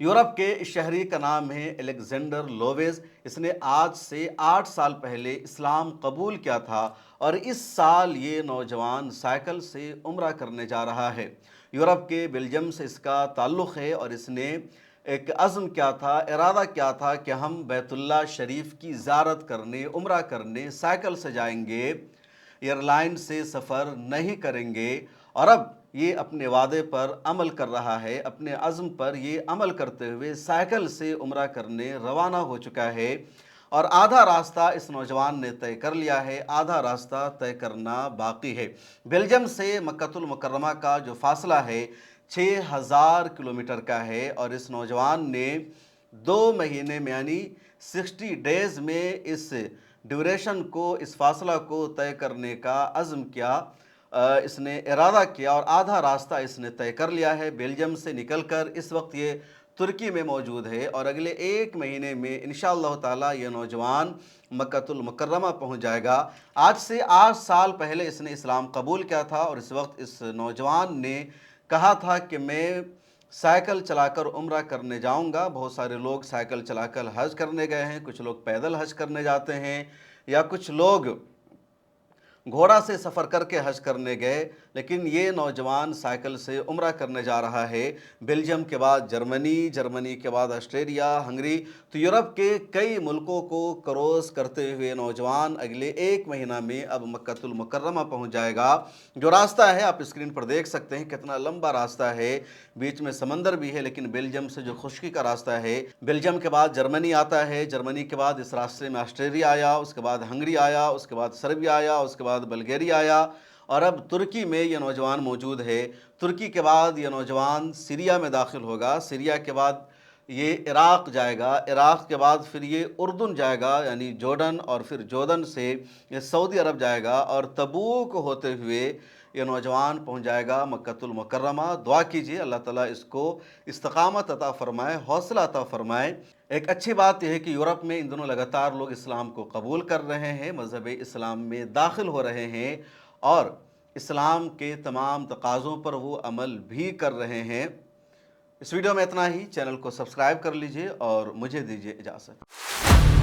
Europe के इस शहरी का नाम है अलेक्जेंडर लोवेज। इसने आज से 8 साल पहले इस्लाम कबूल किया था और इस साल ये नौजवान साइकिल से उम्रा करने जा रहा है। यूरोप के बेल्जियम से इसका ताल्लुक़ है और इसने एक अज़्म किया था, इरादा किया था कि हम बैतुल्लाह शरीफ की ज़ियारत करने, उम्रा करने साइकिल से जाएंगे, एयरलाइन से सफ़र नहीं करेंगे। और अब ये अपने वादे पर अमल कर रहा है, अपने अज़्म पर ये अमल करते हुए साइकिल से उम्रा करने रवाना हो चुका है। और आधा रास्ता इस नौजवान ने तय कर लिया है, आधा रास्ता तय करना बाकी है। बेल्जियम से मक्कतुल मुकर्रमा का जो फासला है 6000 किलोमीटर का है और इस नौजवान ने 2 महीने में यानी 60 डेज़ में इस ड्यूरेशन को, इस फासला को तय करने का अज़्म किया, इसने इरादा किया और आधा रास्ता इसने तय कर लिया है। बेल्जियम से निकलकर इस वक्त ये तुर्की में मौजूद है और अगले 1 महीने में इंशाअल्लाह ताला ये नौजवान मक्कतुल मुकर्रमा पहुंच जाएगा। आज से 8 साल पहले इसने इस्लाम कबूल किया था और इस वक्त इस नौजवान ने कहा था कि मैं साइकिल चलाकर उम्रा करने जाऊंगा। बहुत सारे लोग साइकिल चलाकर हज करने गए हैं, कुछ लोग पैदल हज करने जाते हैं या कुछ लोग घोड़ा से सफ़र करके हज करने गए, लेकिन ये नौजवान साइकिल से उम्रा करने जा रहा है। बेल्जियम के बाद जर्मनी, जर्मनी के बाद ऑस्ट्रेलिया, हंगरी, तो यूरोप के कई मुल्कों को क्रॉस करते हुए नौजवान अगले 1 महीना में अब मक्कतुल मुकर्रमा पहुंच जाएगा। जो रास्ता है आप स्क्रीन पर देख सकते हैं, कितना लंबा रास्ता है, बीच में समंदर भी है, लेकिन बेल्जियम से जो खुश्की का रास्ता है, बेल्जियम के बाद जर्मनी आता है, जर्मनी के बाद इस रास्ते में ऑस्ट्रेलिया आया, उसके बाद हंगरी आया, उसके बाद सर्बिया आया, उसके बाद बल्गेरिया आया और अब तुर्की में ये नौजवान मौजूद है। तुर्की के बाद ये नौजवान सीरिया में दाखिल होगा, सीरिया के बाद ये इराक़ जाएगा, इराक़ के बाद फिर ये उर्दन जाएगा यानी जॉर्डन, और फिर जॉर्डन से ये सऊदी अरब जाएगा और तबूक होते हुए ये नौजवान पहुंच जाएगा मक्कतुल मुकर्रमा। दुआ कीजिए अल्लाह ताला इसको इस्तिक़ामत अता फ़रमाए, हौसला अता फ़रमाए। एक अच्छी बात यह है कि यूरोप में इन दिनों लगातार लोग इस्लाम को कबूल कर रहे हैं, मज़हब इस्लाम में दाखिल हो रहे हैं और इस्लाम के तमाम तकाज़ों पर वो अमल भी कर रहे हैं। इस वीडियो में इतना ही। चैनल को सब्सक्राइब कर लीजिए और मुझे दीजिए इजाज़त।